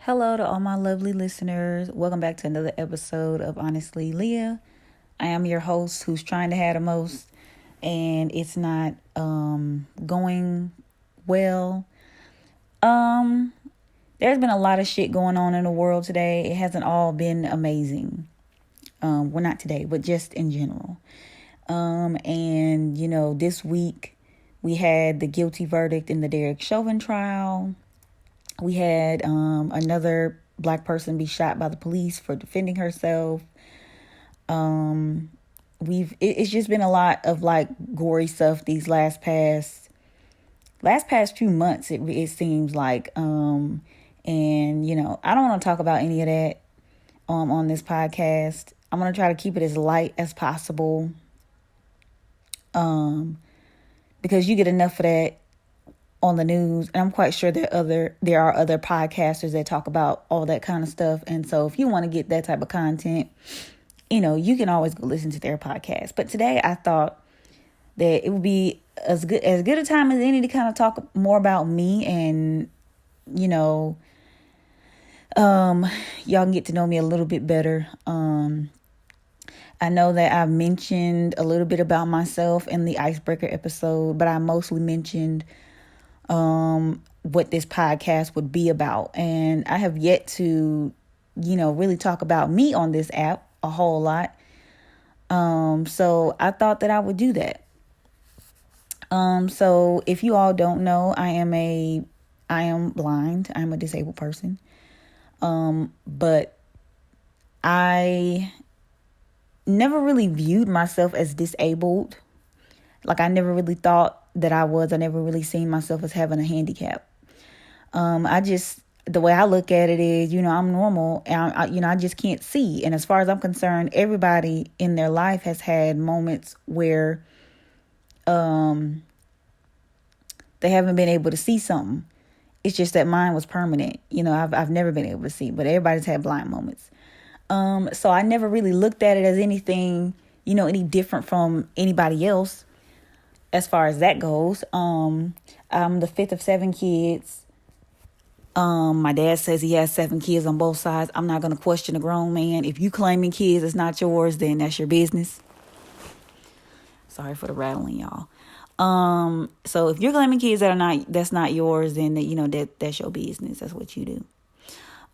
Hello to all my lovely listeners. Welcome back to another episode of Honestly Leah. I am your host who's trying to have the most, and it's not going well. Um there's been a lot of shit going on in the world today. It hasn't all been amazing. Well, not today, but just in general. And this week we had the guilty verdict in the Derek Chauvin trial. We had another black person be shot by the police for defending herself. It's just been a lot of like gory stuff these last past few months. It seems like, and I don't want to talk about any of that on this podcast. I'm gonna try to keep it as light as possible, because you get enough of that on the news, and I'm quite sure there are other podcasters that talk about all that kind of stuff. And so if you want to get that type of content, you can always go listen to their podcast. But today I thought that it would be as good a time as any to kind of talk more about me, and y'all can get to know me a little bit better. I know that I've mentioned a little bit about myself in the icebreaker episode, but I mostly mentioned what this podcast would be about. And I have yet to, really talk about me on this app a whole lot. So I thought that I would do that. So if you all don't know, I am blind. I'm a disabled person. But I never really viewed myself as disabled. Like, I never really thought that I was. I never really seen myself as having a handicap. The way I look at it is, I'm normal, and I just can't see. And as far as I'm concerned, everybody in their life has had moments where they haven't been able to see something. It's just that mine was permanent. I've never been able to see, but everybody's had blind moments. So I never really looked at it as anything, any different from anybody else. As far as that goes, I'm the fifth of 7 kids. My dad says he has 7 kids on both sides. I'm not going to question a grown man. If you claiming kids is not yours, then that's your business. Sorry for the rattling, y'all. So if you're claiming kids that's not yours, then that's your business. That's what you do.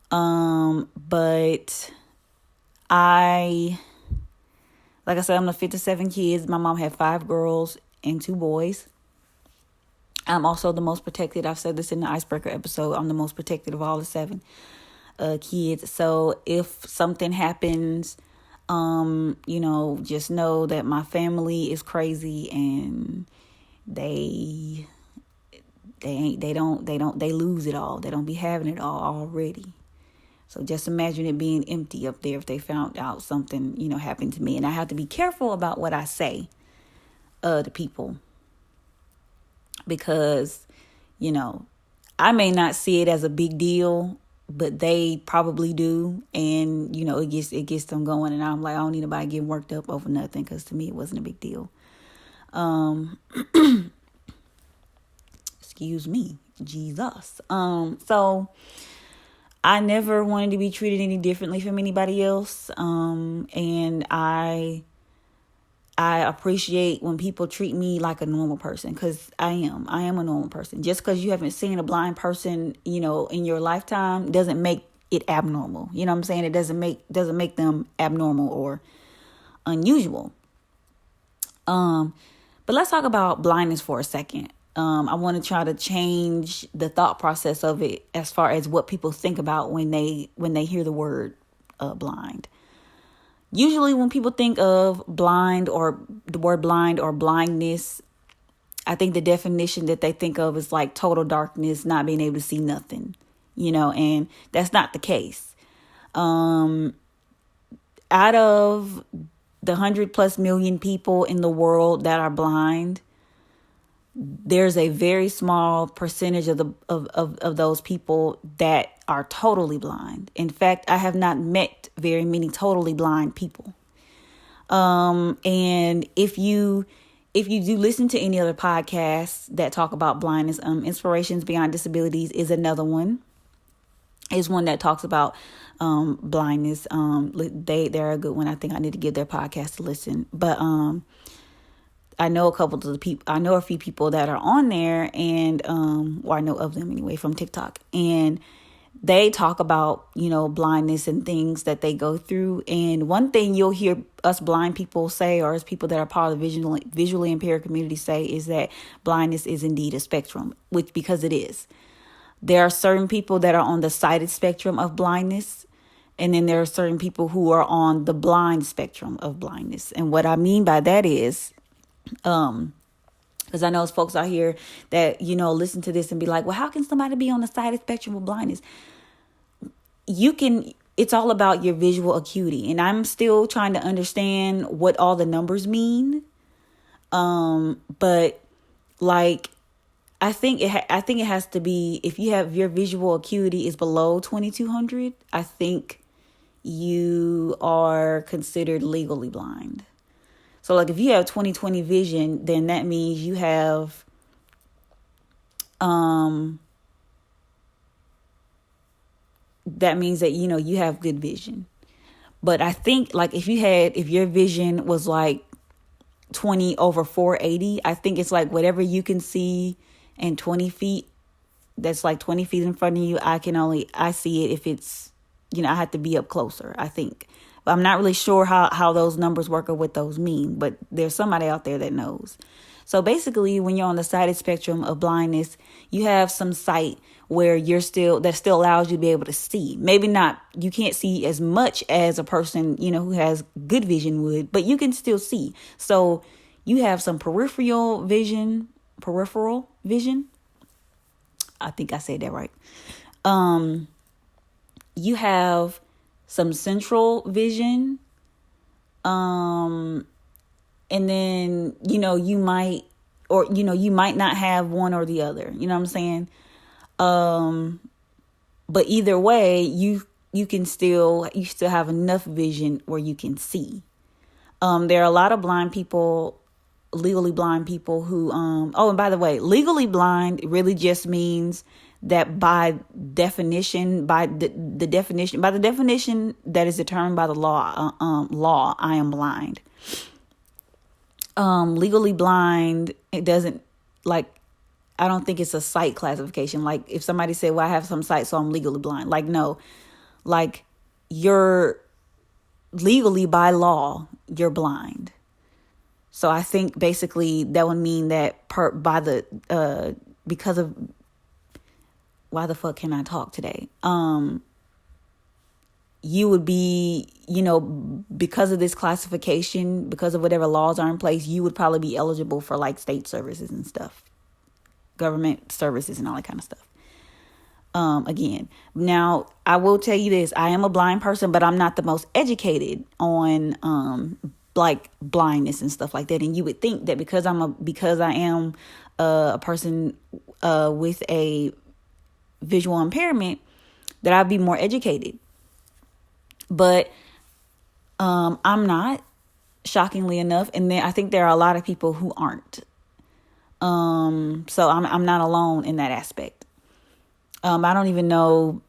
But like I said, I'm the fifth of 7 kids. My mom had 5 girls and 2 boys. I'm also the most protected. I've said this in the icebreaker episode. I'm the most protected of all the 7 kids. So if something happens, just know that my family is crazy, and they lose it all. They don't be having it all already. So just imagine it being empty up there if they found out something, happened to me. And I have to be careful about what I say to people, because, I may not see it as a big deal, but they probably do. And, it gets them going. And I'm like, I don't need nobody getting worked up over nothing, because to me, it wasn't a big deal. Excuse me, Jesus. So I never wanted to be treated any differently from anybody else. And I appreciate when people treat me like a normal person, because I am a normal person. Just because you haven't seen a blind person, in your lifetime doesn't make it abnormal. You know what I'm saying? It doesn't make them abnormal or unusual. But let's talk about blindness for a second. I want to try to change the thought process of it as far as what people think about when they hear the word blind. Usually when people think of blind, or the word blind or blindness, I think the definition that they think of is like total darkness, not being able to see nothing, and that's not the case. Out of the 100+ million people in the world that are blind, there's a very small percentage of those people that are totally blind. In fact, I have not met very many totally blind people. And if you do listen to any other podcasts that talk about blindness, Inspirations Beyond Disabilities is another one. is one that talks about blindness. They're a good one. I think I need to give their podcast a listen. But I know a couple of the people. I know a few people that are on there, and or I know of them anyway from TikTok, and they talk about, blindness and things that they go through. And one thing you'll hear us blind people say, or as people that are part of the visually impaired community say, is that blindness is indeed a spectrum, which because it is. There are certain people that are on the sighted spectrum of blindness. And then there are certain people who are on the blind spectrum of blindness. And what I mean by that is, because I know it's folks out here that, listen to this and be like, well, how can somebody be on the sighted spectrum of blindness? It's all about your visual acuity. And I'm still trying to understand what all the numbers mean. But like, I think it has to be, if you have your visual acuity is below 2200, I think you are considered legally blind. So like if you have 20/20 vision, then that means you have that means that you have good vision. But I think like if your vision was like 20/480, I think it's like whatever you can see in 20 feet, that's like 20 feet in front of you, I see it if it's, I have to be up closer, I think. But I'm not really sure how those numbers work or what those mean, but there's somebody out there that knows. So basically, when you're on the sighted spectrum of blindness, you have some sight where that still allows you to be able to see. Maybe not, you can't see as much as a person, who has good vision would, but you can still see. So you have some peripheral vision. I think I said that right. You have some central vision. And then, you might not have one or the other, you know what I'm saying? But either way, you still have enough vision where you can see. There are a lot of legally blind people who, and by the way, legally blind really just means that by the definition that is determined by the law, I am blind. Legally blind, it doesn't, like, I don't think it's a sight classification. Like if somebody said, well, I have some sight, so I'm legally blind. Like, no, like you're legally by law, you're blind. So I think basically that would mean that because of, why the fuck can I talk today? You would be, because of this classification, because of whatever laws are in place, you would probably be eligible for like state services and stuff, government services and all that kind of stuff. Again, now I will tell you this, I am a blind person, but I'm not the most educated on, like blindness and stuff like that. And you would think that because I am a person, with a visual impairment, that I'd be more educated. But I'm not, shockingly enough. And then I think there are a lot of people who aren't. So I'm not alone in that aspect. I don't even know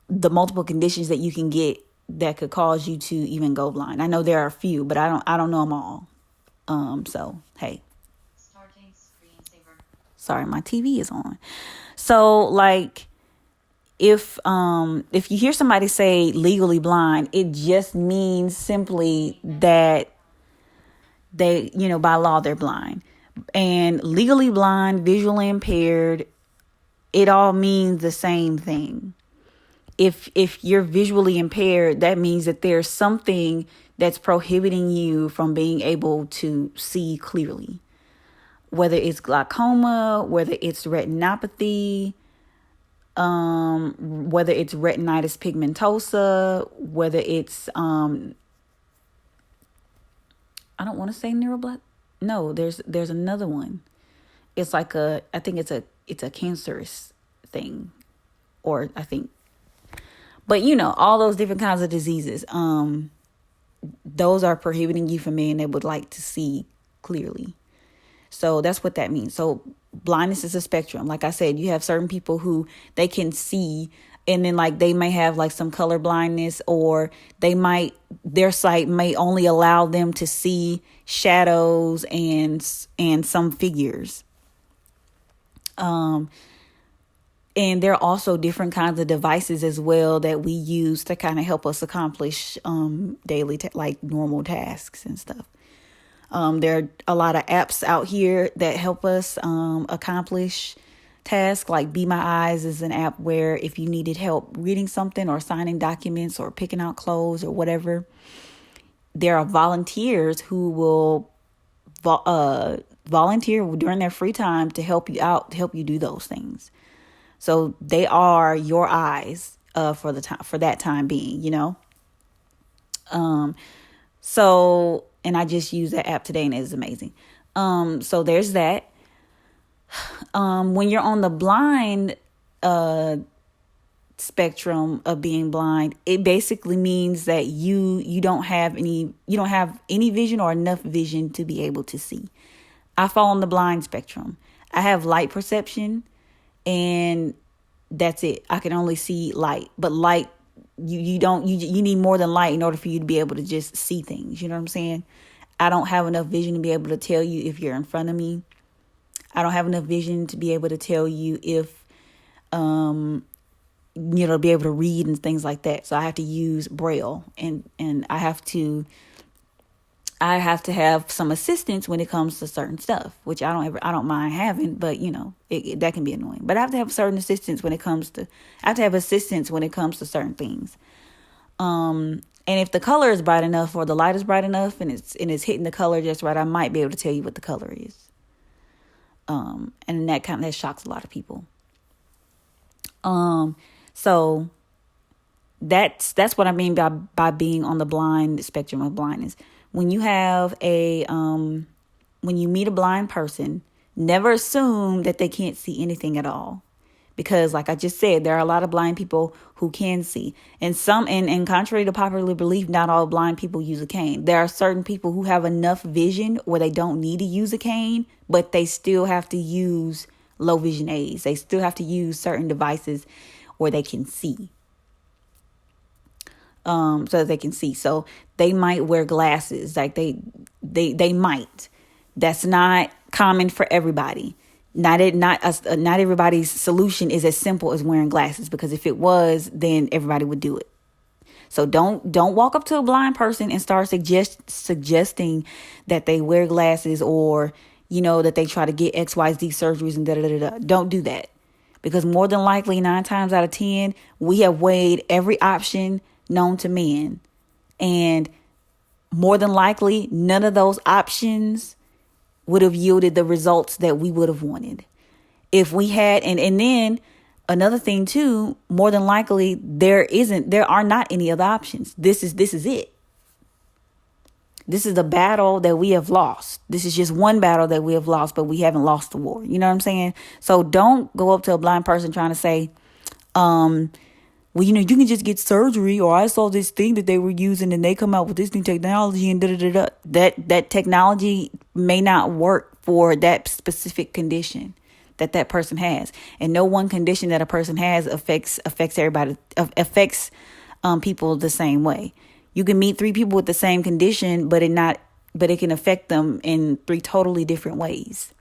the multiple conditions that you can get that could cause you to even go blind. I know there are a few, but I don't know them all. So hey. Sorry, my TV is on. So like, if you hear somebody say legally blind, it just means simply that they, by law, they're blind. And legally blind, visually impaired, it all means the same thing. If you're visually impaired, that means that there's something that's prohibiting you from being able to see clearly. Whether it's glaucoma, whether it's retinopathy, whether it's retinitis pigmentosa, whether it's I don't want to say neuroblack. No, there's another one. It's like I think it's a cancerous thing, or I think, but all those different kinds of diseases, those are prohibiting you from being able to like to see clearly. So that's what that means. So blindness is a spectrum. Like I said, you have certain people who they can see and then like they may have like some color blindness, or their sight may only allow them to see shadows and some figures. And there are also different kinds of devices as well that we use to kind of help us accomplish daily like normal tasks and stuff. There are a lot of apps out here that help us accomplish tasks. Like Be My Eyes is an app where if you needed help reading something or signing documents or picking out clothes or whatever, there are volunteers who will volunteer during their free time to help you out, to help you do those things. So they are your eyes for that time being, So, and I just used that app today and it's amazing. So there's that. When you're on the blind spectrum of being blind, it basically means that you don't have any vision or enough vision to be able to see. I fall on the blind spectrum. I have light perception, and that's it. I can only see light, but light, you need more than light in order for you to be able to just see things. You know what I'm saying? I don't have enough vision to be able to tell you if you're in front of me. I don't have enough vision to be able to tell you if, be able to read and things like that. So I have to use Braille, and I have to have some assistance when it comes to certain stuff, which I don't mind having, but that can be annoying. But I have to have certain assistance when it comes to certain things. And if the color is bright enough or the light is bright enough and it's hitting the color just right, I might be able to tell you what the color is. And that shocks a lot of people. So that's what I mean by being on the blind spectrum of blindness. When you have when you meet a blind person, never assume that they can't see anything at all. Because like I just said, there are a lot of blind people who can see. And contrary to popular belief, not all blind people use a cane. There are certain people who have enough vision where they don't need to use a cane, but they still have to use low vision aids. They still have to use certain devices where they can see. So that they can see. So they might wear glasses. Like they might. That's not common for everybody. Not everybody's solution is as simple as wearing glasses, because if it was, then everybody would do it. So don't walk up to a blind person and start suggesting that they wear glasses, or that they try to get XYZ surgeries and da-da-da-da. Don't do that, because more than likely 9 times out of 10 we have weighed every option known to man, and more than likely none of those options would have yielded the results that we would have wanted. If we had, and then another thing too, more than likely there are not any other options. This is it. This is the battle that we have lost. This is just one battle that we have lost, but we haven't lost the war. You know what I'm saying? So don't go up to a blind person trying to say, well, you can just get surgery, or I saw this thing that they were using and they come out with this new technology and da-da-da-da. That technology may not work for that specific condition that person has. And no one condition that a person has affects everybody, affects people the same way. You can meet 3 people with the same condition, but it can affect them in 3 totally different ways.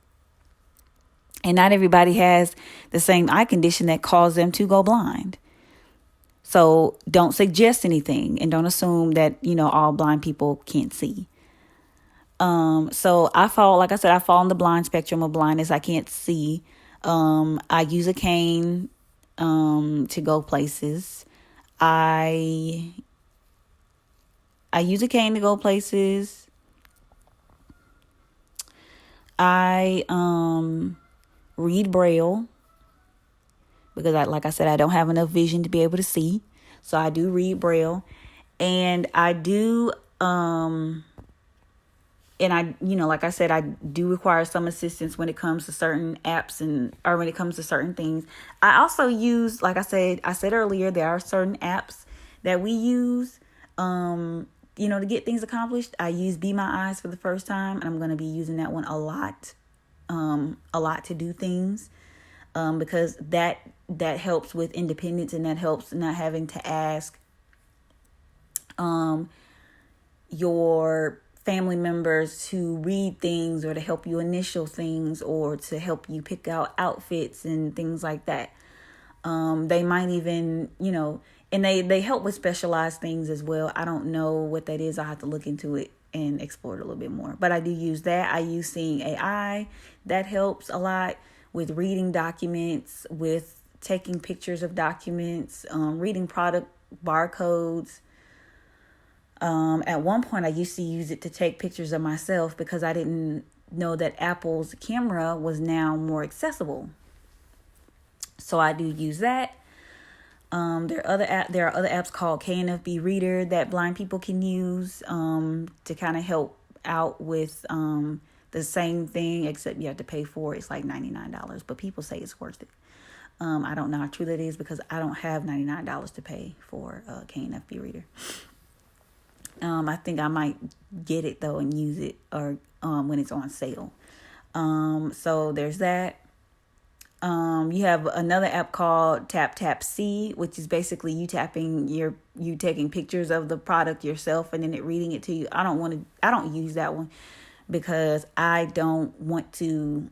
And not everybody has the same eye condition that caused them to go blind. So don't suggest anything, and don't assume that, all blind people can't see. So I fall on the blind spectrum of blindness. I can't see. I use a cane, to go places. I use a cane to go places. I, read Braille, because like I said, I don't have enough vision to be able to see. So I do read Braille, and I do, and I, like I said, I do require some assistance when it comes to certain apps or when it comes to certain things. I also use, like I said earlier, there are certain apps that we use, to get things accomplished. I use Be My Eyes for the first time, and I'm going to be using that one a lot to do things. because that helps with independence, and that helps not having to ask your family members to read things, or to help you initial things, or to help you pick out outfits and things like that. They might even, and they help with specialized things as well. I don't know what that is. I have to look into it and explore it a little bit more. But I do use that. I use Seeing AI. That helps a lot with reading documents, with taking pictures of documents, reading product barcodes. At one point, I used to use it to take pictures of myself because I didn't know that Apple's camera was now more accessible. So I do use that. There are other apps called KNFB Reader that blind people can use to kind of help out with the same thing, except you have to pay for it. It's like $99, but people say it's worth it. I don't know how true that is because I don't have $99 to pay for KNFB Reader. I think I might get it though and use it or when it's on sale. So there's that. You have another app called Tap See, which is basically you taking pictures of the product yourself and then it reading it to you. I don't use that one because I don't want to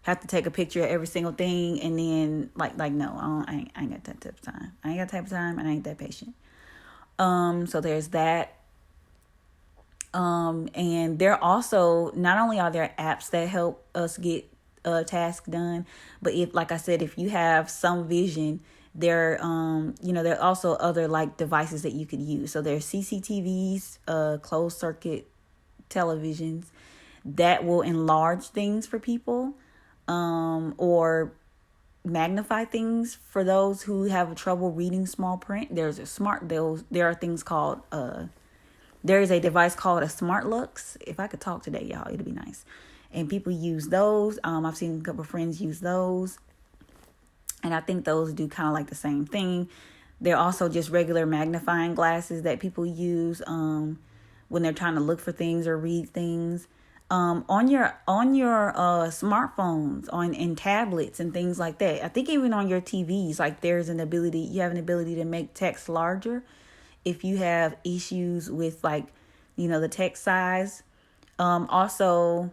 have to take a picture of every single thing and then no, I ain't got that type of time. I ain't got that type of time and I ain't that patient. So there's that. And there also, not only are there apps that help us get a task done, but if you have some vision, there are also other devices that you could use. So there's CCTVs, closed circuit televisions that will enlarge things for people, or magnify things for those who have trouble reading small print. There are things called, there is a device called a Smart Lux. If I could talk today, y'all, it'd be nice. And people use those. I've seen a couple of friends use those. And I think those do kind of like the same thing. They're also just regular magnifying glasses that people use when they're trying to look for things or read things. On your smartphones, and tablets and things like that. I think even on your TVs, you have an ability to make text larger. If you have issues with the text size, also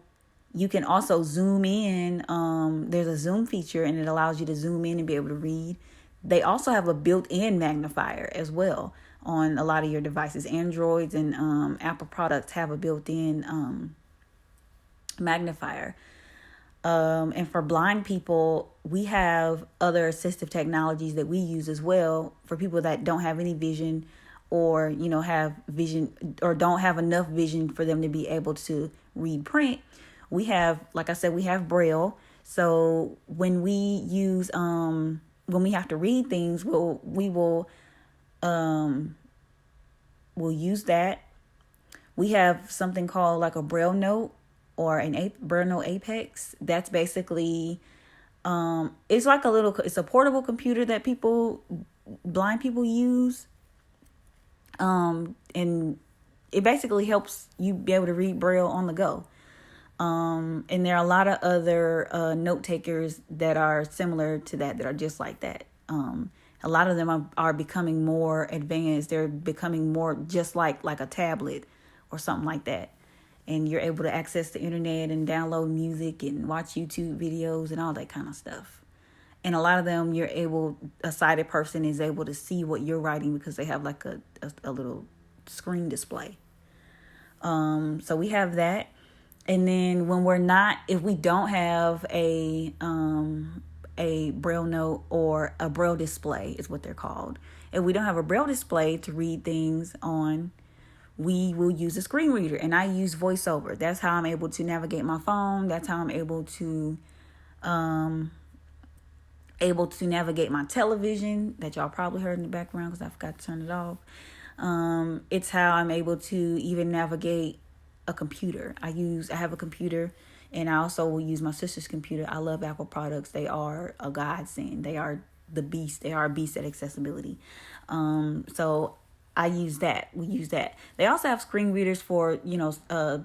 you can also zoom in. There's a zoom feature and it allows you to zoom in and be able to read. They also have a built-in magnifier as well on a lot of your devices. Androids and Apple products have a built-in magnifier. And for blind people, we have other assistive technologies that we use as well for people that don't have any vision, or have vision or don't have enough vision for them to be able to read print. We have, like I said, we have Braille. So when we have to read things, we'll use that. We have something called a Braille note or Braille note Apex. That's basically it's it's a portable computer that blind people use. And it basically helps you be able to read Braille on the go. And there are a lot of other note takers that are similar to that are just like that. A lot of them are becoming more advanced. They're becoming more just like a tablet or something like that. And you're able to access the internet and download music and watch YouTube videos and all that kind of stuff. And a lot of them, a sighted person is able to see what you're writing because they have a little screen display. So we have that. And then if we don't have a Braille note or a Braille display is what they're called. If we don't have a Braille display to read things on, we will use a screen reader. And I use VoiceOver. That's how I'm able to navigate my phone. That's how I'm able to navigate my television that y'all probably heard in the background because I forgot to turn it off. It's how I'm able to even navigate a computer. I have a computer, and I also will use my sister's computer. I love Apple products. They are a godsend. They are the beast. They are a beast at accessibility. So I use that. We use that. They also have screen readers for,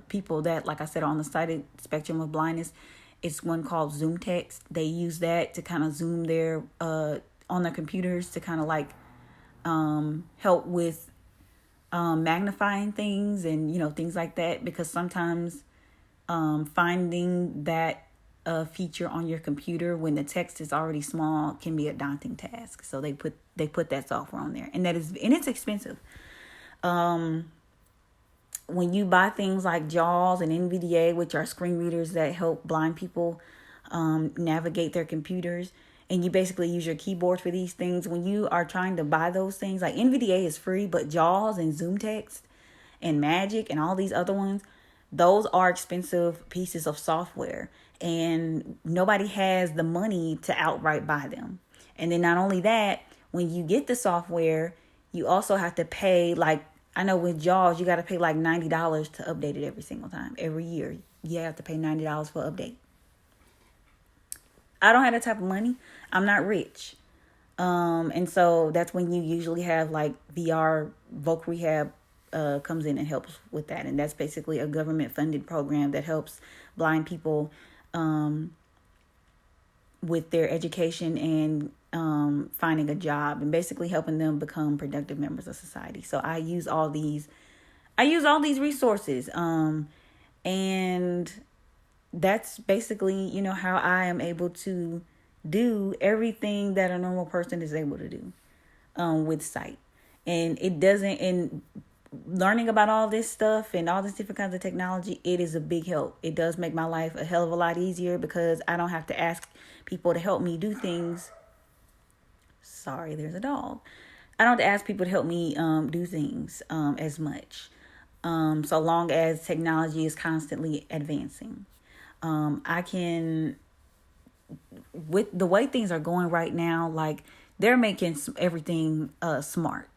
people that, like I said, are on the sighted spectrum of blindness. It's one called Zoom Text. They use that to kind of zoom their on their computers to kind of like help with magnifying things and things like that, because sometimes finding that feature on your computer when the text is already small can be a daunting task. So they put that software on there, and it's expensive. When you buy things like JAWS and NVDA, which are screen readers that help blind people navigate their computers, and you basically use your keyboard for these things, when you are trying to buy those things, like NVDA is free, but JAWS and Zoom Text and Magic and all these other ones, those are expensive pieces of software, and nobody has the money to outright buy them. And then not only that, when you get the software, you also have to pay, like, I know with JAWS, you got to pay like $90 to update it every single time. Every year, you have to pay $90 for update. I don't have that type of money. I'm not rich. And so that's when you usually have like VR Voc Rehab comes in and helps with that. And that's basically a government funded program that helps blind people with their education and finding a job, and basically helping them become productive members of society. So I use all these resources. And that's basically, how I am able to do everything that a normal person is able to do with sight. And learning about all this stuff and all these different kinds of technology, it is a big help. It does make my life a hell of a lot easier, because I don't have to ask people to help me do things. Sorry, there's a dog. I don't have to ask people to help me do things as much. So long as technology is constantly advancing. I can, with the way things are going right now, like they're making everything smart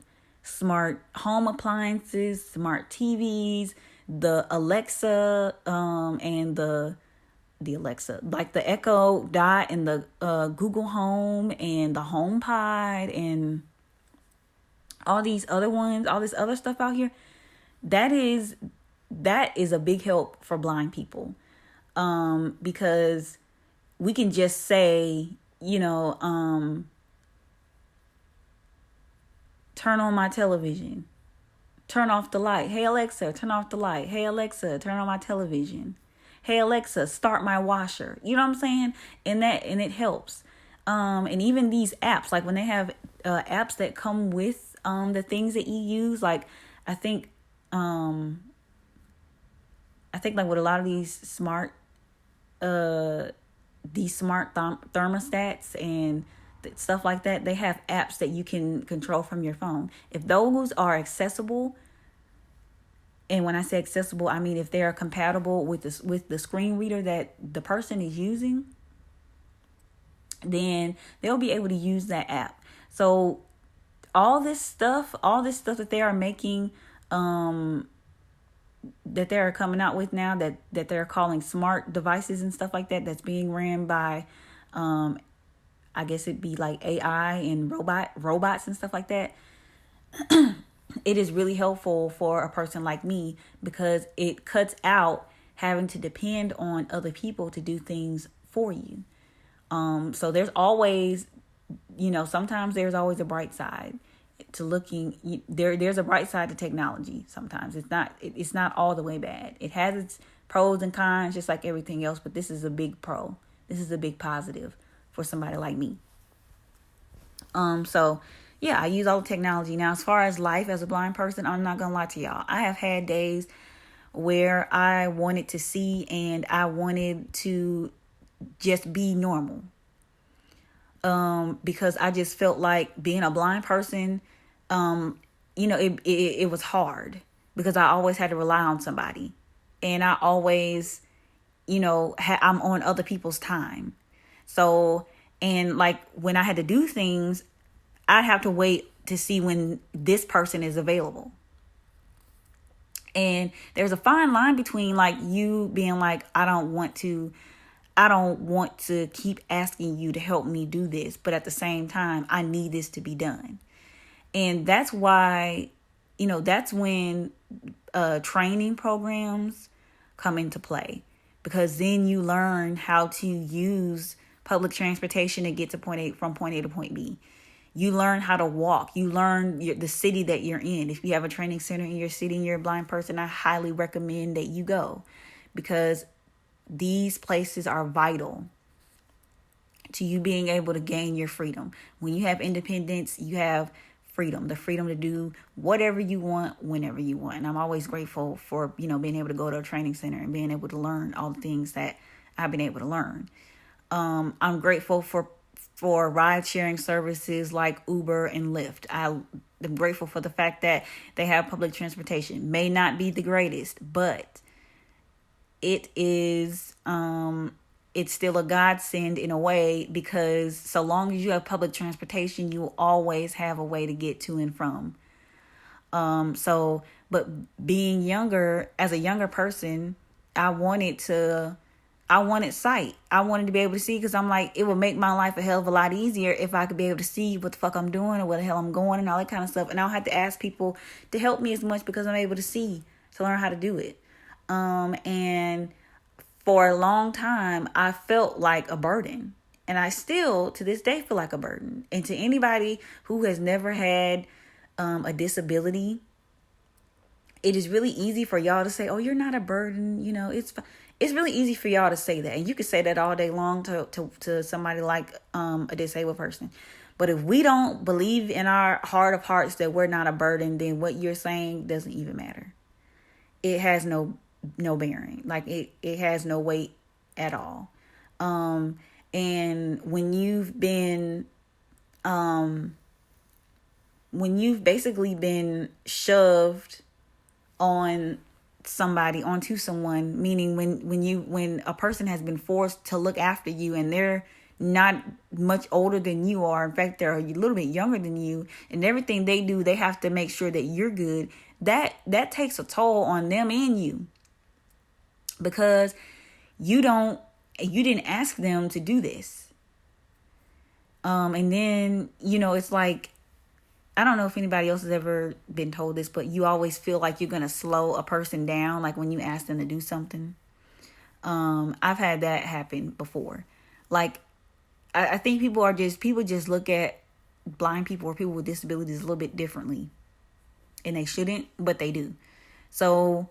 home appliances, smart TVs, the Alexa, and the Alexa, like the Echo Dot and the Google Home and the HomePod and all these other ones, all this other stuff out here. That is a big help for blind people. Because we can just say, turn on my television, turn off the light. Hey, Alexa, turn off the light. Hey, Alexa, turn on my television. Hey, Alexa, start my washer. You know what I'm saying? And it helps. And even these apps, like when they have apps that come with the things that you use, like I think like with a lot of these smart thermostats and stuff like that, they have apps that you can control from your phone. If those are accessible, and when I say accessible, I mean if they are compatible with the screen reader that the person is using, then they'll be able to use that app. So all this stuff that they are making, that they're coming out with now, that they're calling smart devices and stuff like that, that's being ran by, I guess it'd be like AI and robots and stuff like that. It is really helpful for a person like me, because it cuts out having to depend on other people to do things for you. So there's always, sometimes there's always a bright side to looking. There's a bright side to technology. Sometimes it's not all the way bad. It has its pros and cons, just like everything else, but this is a big pro. This is a big positive for somebody like me. So yeah, I use all the technology. Now, as far as life as a blind person, I'm not gonna lie to y'all. I have had days where I wanted to see and I wanted to just be normal. Because I just felt like being a blind person, it was hard, because I always had to rely on somebody, and I always, I'm on other people's time. So, and like when I had to do things, I'd have to wait to see when this person is available. And there's a fine line between like you being like, I don't want to keep asking you to help me do this, but at the same time, I need this to be done. And that's why that's when training programs come into play, because then you learn how to use public transportation to get to point A, from point A to point B. You learn how to walk. You learn the city that you're in. If you have a training center in your city and you're a blind person, I highly recommend that you go, because these places are vital to you being able to gain your freedom. When you have independence, you have freedom, the freedom to do whatever you want, whenever you want. And I'm always grateful for, being able to go to a training center and being able to learn all the things that I've been able to learn. I'm grateful for ride sharing services like Uber and Lyft. I'm grateful for the fact that they have public transportation. May not be the greatest, but it is, it's still a godsend in a way, because so long as you have public transportation, you will always have a way to get to and from. But being younger, as a younger person, I wanted sight. I wanted to be able to see, because I'm like, it would make my life a hell of a lot easier if I could be able to see what the fuck I'm doing or where the hell I'm going and all that kind of stuff. And I don't have to ask people to help me as much, because I'm able to see, to learn how to do it. And for a long time, I felt like a burden. And I still, to this day, feel like a burden. And to anybody who has never had a disability, it is really easy for y'all to say, oh, you're not a burden. It's really easy for y'all to say that. And you can say that all day long to somebody like a disabled person. But if we don't believe in our heart of hearts that we're not a burden, then what you're saying doesn't even matter. It has no bearing. Like it has no weight at all. And when you've basically been shoved onto someone, meaning when a person has been forced to look after you and they're not much older than you are, in fact they're a little bit younger than you, and everything they do, they have to make sure that you're good, that takes a toll on them and you, because you didn't ask them to do this. And then, it's like, I don't know if anybody else has ever been told this, but you always feel like you're going to slow a person down, like when you ask them to do something. I've had that happen before. Like, I think people just look at blind people or people with disabilities a little bit differently. And they shouldn't, but they do. So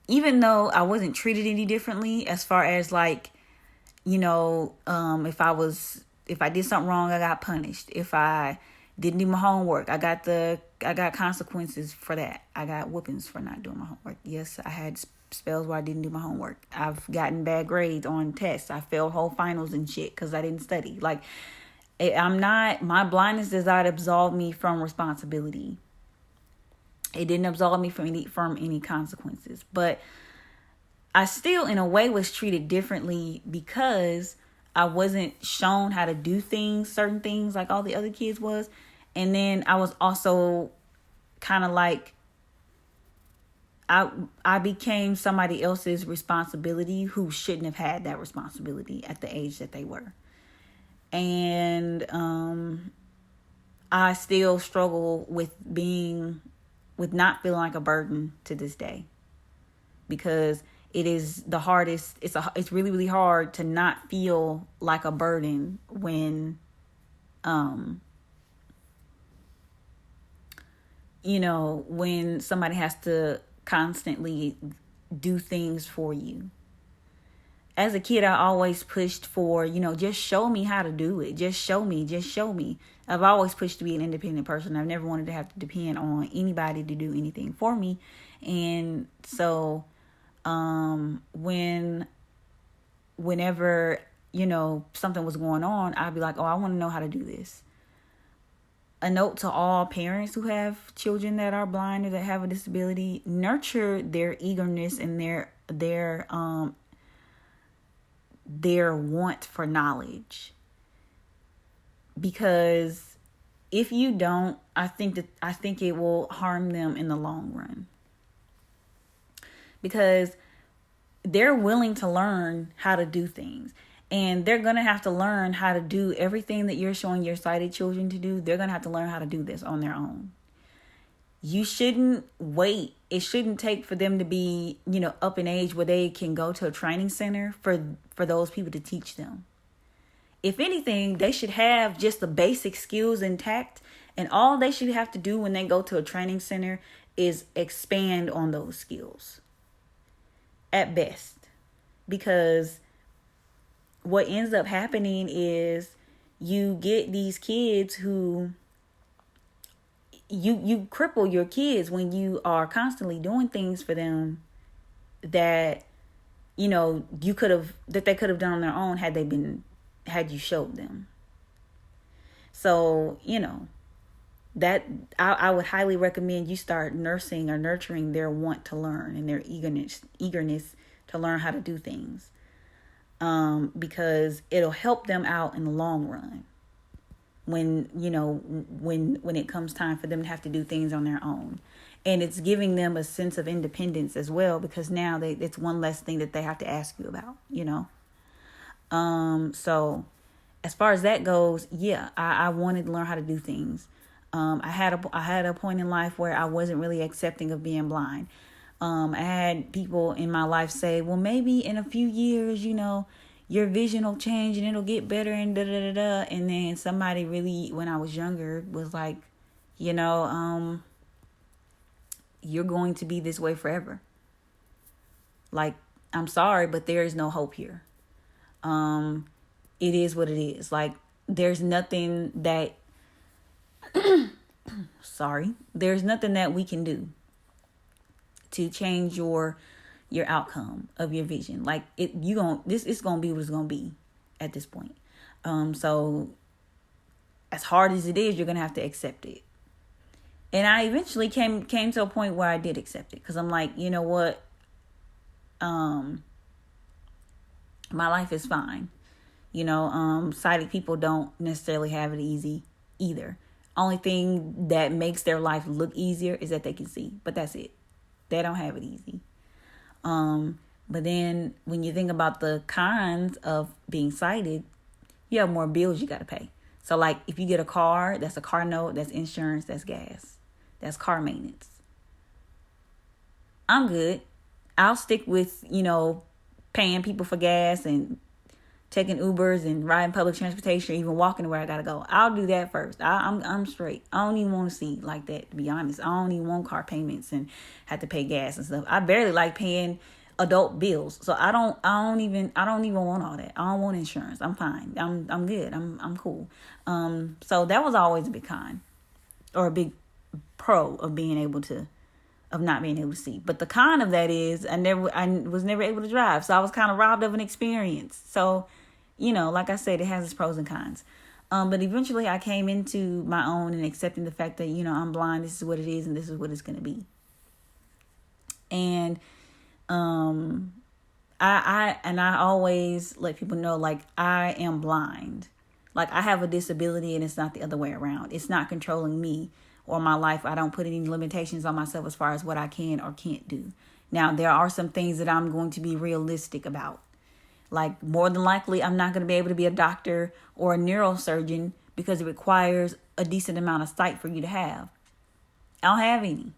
even though I wasn't treated any differently, as far as like, if I did something wrong, I got punished. If I didn't do my homework, I got consequences for that. I got whoopings for not doing my homework. Yes, I had spells where I didn't do my homework. I've gotten bad grades on tests. I failed whole finals and shit because I didn't study. Like, my blindness does not absolve me from responsibility. It didn't absolve me from any consequences. But I still, in a way, was treated differently because I wasn't shown how to do certain things like all the other kids was. And then I was also kind of like, I became somebody else's responsibility who shouldn't have had that responsibility at the age that they were. And I still struggle with not feeling like a burden to this day, because it is the hardest. It's really, really hard to not feel like a burden when, when somebody has to constantly do things for you. As a kid, I always pushed for, just show me how to do it. Just show me. I've always pushed to be an independent person. I've never wanted to have to depend on anybody to do anything for me. And so, whenever, something was going on, I'd be like, oh, I want to know how to do this. A note to all parents who have children that are blind or that have a disability: nurture their eagerness and their want for knowledge. Because if you don't, I think it will harm them in the long run. Because they're willing to learn how to do things. And they're going to have to learn how to do everything that you're showing your sighted children to do. They're going to have to learn how to do this on their own. You shouldn't wait. It shouldn't take for them to be, up in age where they can go to a training center for those people to teach them. If anything, they should have just the basic skills intact, and all they should have to do when they go to a training center is expand on those skills at best. Because what ends up happening is you get these kids who you cripple your kids when you are constantly doing things for them that they could have done on their own had you showed them. So that I would highly recommend you start nursing or nurturing their want to learn and their eagerness to learn how to do things, because it'll help them out in the long run when it comes time for them to have to do things on their own. And it's giving them a sense of independence as well, because now it's one less thing that they have to ask you about, So as far as that goes, yeah, I wanted to learn how to do things. I had a point in life where I wasn't really accepting of being blind. I had people in my life say, well, maybe in a few years, your vision will change and it'll get better and da da da da. And then somebody really, when I was younger, was like, you're going to be this way forever. Like, I'm sorry, but there is no hope here. It is what it is. Like, there's nothing that there's nothing that we can do to change your outcome of your vision. Like, it's gonna be what it's gonna be at this point. So as hard as it is, you're gonna have to accept it. And I eventually came to a point where I did accept it, because I'm like, you know what? My life is fine. Sighted people don't necessarily have it easy either. Only thing that makes their life look easier is that they can see, but that's it. They don't have it easy. But then when you think about the cons of being sighted, you have more bills you got to pay. So like if you get a car, that's a car note, that's insurance, that's gas, that's car maintenance. I'm good. I'll stick with, paying people for gas and taking Ubers and riding public transportation, or even walking to where I gotta go. I'll do that first. I'm straight. I don't even want to see like that, to be honest. I don't even want car payments and have to pay gas and stuff. I barely like paying adult bills, so I don't even want all that. I don't want insurance. I'm fine. I'm good. I'm cool. So that was always a big con, or a big pro of not being able to see. But the con of that is I was never able to drive, so I was kind of robbed of an experience. So like I said, it has its pros and cons. But eventually I came into my own and accepting the fact that, I'm blind. This is what it is, and this is what it's going to be. And I always let people know, like, I am blind. Like, I have a disability, and it's not the other way around. It's not controlling me or my life. I don't put any limitations on myself as far as what I can or can't do. Now, there are some things that I'm going to be realistic about. Like, more than likely, I'm not going to be able to be a doctor or a neurosurgeon because it requires a decent amount of sight for you to have. I don't have any.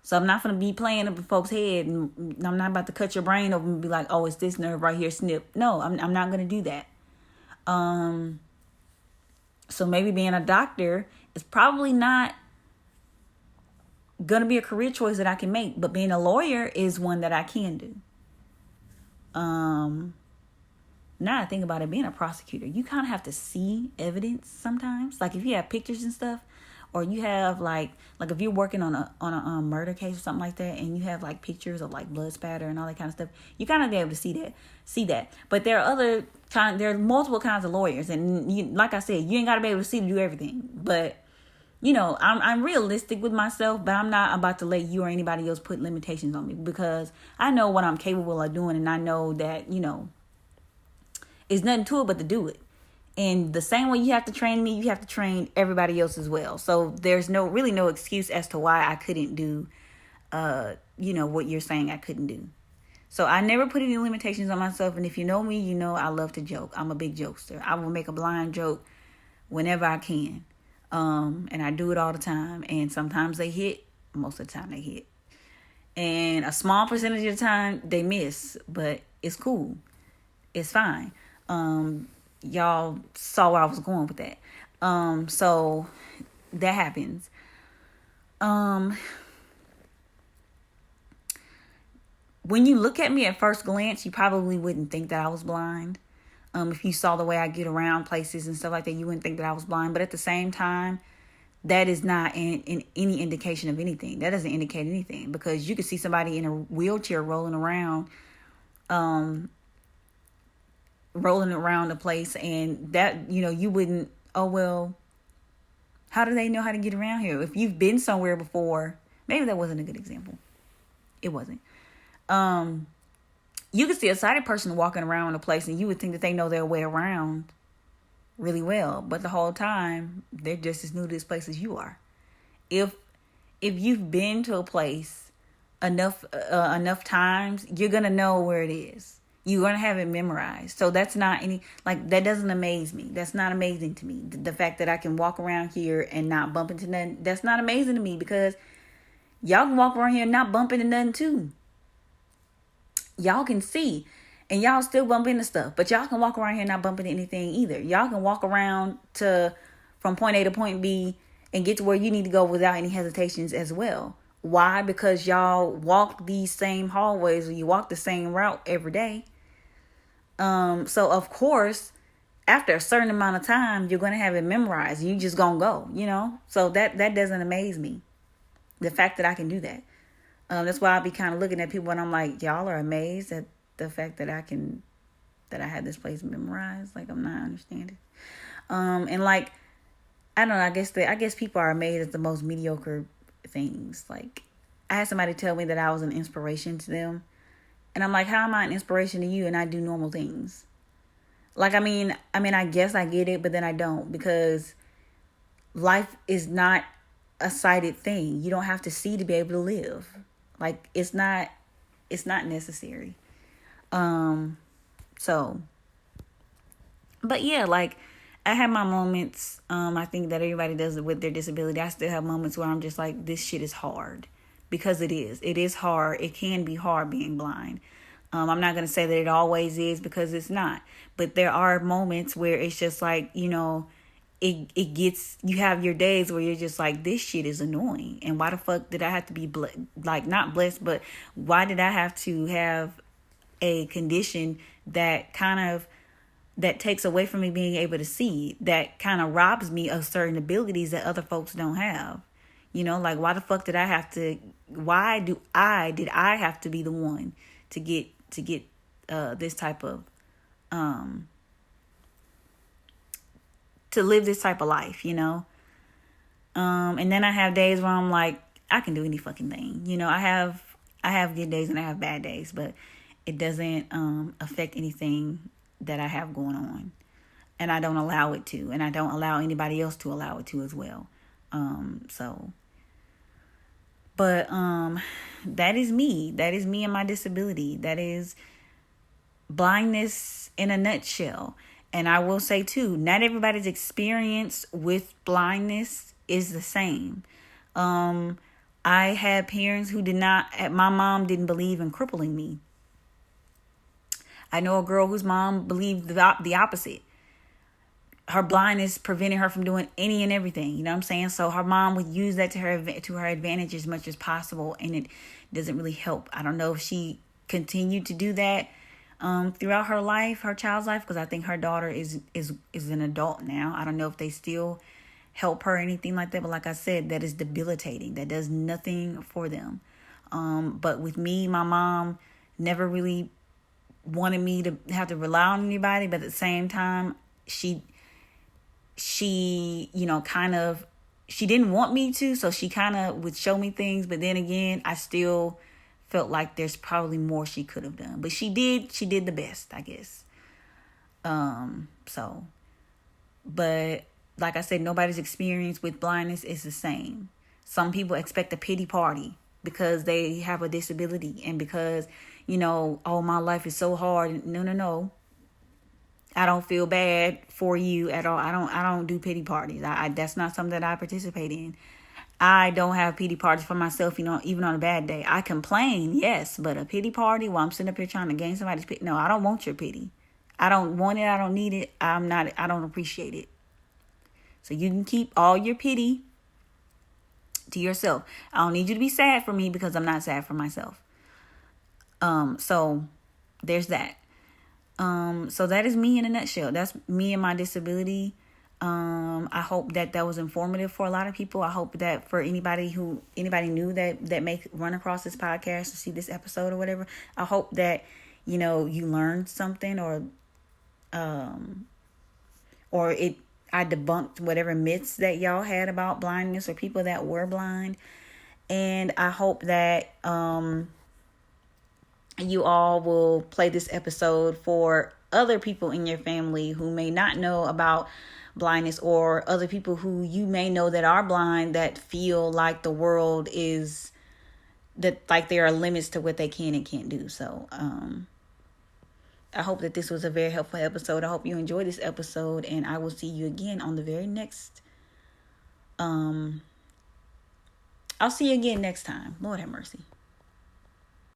So I'm not going to be playing up in folks' head, and I'm not about to cut your brain open and be like, oh, it's this nerve right here, snip. No, I'm not going to do that. So maybe being a doctor is probably not going to be a career choice that I can make, but being a lawyer is one that I can do. Now I think about it, being a prosecutor, you kind of have to see evidence sometimes. Like if you have pictures and stuff, or you have like if you're working on a murder case or something like that, and you have like pictures of like blood spatter and all that kind of stuff, you kind of be able to see that. But there are multiple kinds of lawyers, and like I said, you ain't got to be able to see to do everything. But I'm realistic with myself, but I'm not about to let you or anybody else put limitations on me, because I know what I'm capable of doing, and I know that it's nothing to it but to do it. And the same way you have to train me, you have to train everybody else as well. So there's really no excuse as to why I couldn't do, what you're saying I couldn't do. So I never put any limitations on myself. And if you know me, you know I love to joke. I'm a big jokester. I will make a blind joke whenever I can. And I do it all the time. And sometimes they hit, most of the time they hit. And a small percentage of the time they miss, but it's cool. It's fine. Y'all saw where I was going with that. So that happens. When you look at me at first glance, you probably wouldn't think that I was blind. If you saw the way I get around places and stuff like that, you wouldn't think that I was blind. But at the same time, that is not in any indication of anything. That doesn't indicate anything, because you could see somebody in a wheelchair rolling around the place, and that, you wouldn't, oh, well, how do they know how to get around here? If you've been somewhere before, maybe that wasn't a good example. It wasn't. You could see a sighted person walking around a place and you would think that they know their way around really well, but the whole time they're just as new to this place as you are. If you've been to a place enough times, you're gonna know where it is. You're gonna have it memorized. So that's not that doesn't amaze me. That's not amazing to me. The fact that I can walk around here and not bump into nothing, that's not amazing to me, because y'all can walk around here and not bump into nothing too. Y'all can see and y'all still bump into stuff, but y'all can walk around here and not bump into anything either. Y'all can walk around from point A to point B and get to where you need to go without any hesitations as well. Why? Because y'all walk these same hallways, or you walk the same route every day. So of course, after a certain amount of time, you're going to have it memorized. You just going to go, so that doesn't amaze me. The fact that I can do that. That's why I'll be kind of looking at people and I'm like, y'all are amazed at the fact that I had this place memorized. Like, I'm not understanding. And I don't know, I guess people are amazed at the most mediocre things. Like, I had somebody tell me that I was an inspiration to them. And I'm like, how am I an inspiration to you and I do normal things? Like, I mean, I guess I get it, but then I don't, because life is not a sighted thing. You don't have to see to be able to live. Like, it's not necessary. So, but yeah, I have my moments. I think that everybody does it with their disability. I still have moments where I'm just like, this shit is hard, because it is hard. It can be hard being blind. I'm not going to say that it always is, because it's not, but there are moments where it's just like, it gets, you have your days where you're just like, this shit is annoying. And why the fuck did I have to be not blessed, but why did I have to have a condition that takes away from me being able to see, that kind of robs me of certain abilities that other folks don't have? Why the fuck did I have to, did I have to be the one to get this type of, to live this type of life, And then I have days where I'm like, I can do any fucking thing. I have good days and I have bad days, but it doesn't affect anything that I have going on. And I don't allow it to. And I don't allow anybody else to allow it to as well. But that is me. That is me and my disability. That is blindness in a nutshell. And I will say too, not everybody's experience with blindness is the same. I had parents who my mom didn't believe in crippling me. I know a girl whose mom believed the opposite. Her blindness prevented her from doing any and everything. You know what I'm saying? So her mom would use that to her advantage as much as possible. And it doesn't really help. I don't know if she continued to do that throughout her child's life, because I think her daughter is an adult now. I don't know if they still help her or anything like that, but like I said, that is debilitating. That does nothing for them. But with me, my mom never really wanted me to have to rely on anybody, but at the same time, she she didn't want me to, so she kind of would show me things, but then again, I still felt like there's probably more she could have done. But she did the best, I guess. But like I said, nobody's experience with blindness is the same. Some people expect a pity party because they have a disability and because, oh, my life is so hard. No. I don't feel bad for you at all. I don't do pity parties. That's not something that I participate in. I don't have pity parties for myself, even on a bad day. I complain, yes, but a pity party while I'm sitting up here trying to gain somebody's pity, no, I don't want your pity. I don't want it. I don't need it. I don't appreciate it. So you can keep all your pity to yourself. I don't need you to be sad for me because I'm not sad for myself. So there's that. So that is me in a nutshell. That's me and my disability. I hope that was informative for a lot of people. I hope that for anybody new that may run across this podcast or see this episode or whatever, I hope that, you learned something or I debunked whatever myths that y'all had about blindness or people that were blind. And I hope that, you all will play this episode for other people in your family who may not know about blindness, or other people who you may know that are blind that feel like the world is that, like, there are limits to what they can and can't do. So I hope that this was a very helpful episode. I hope you enjoyed this episode, and I will see you again on the very next I'll see you again next time. Lord have mercy.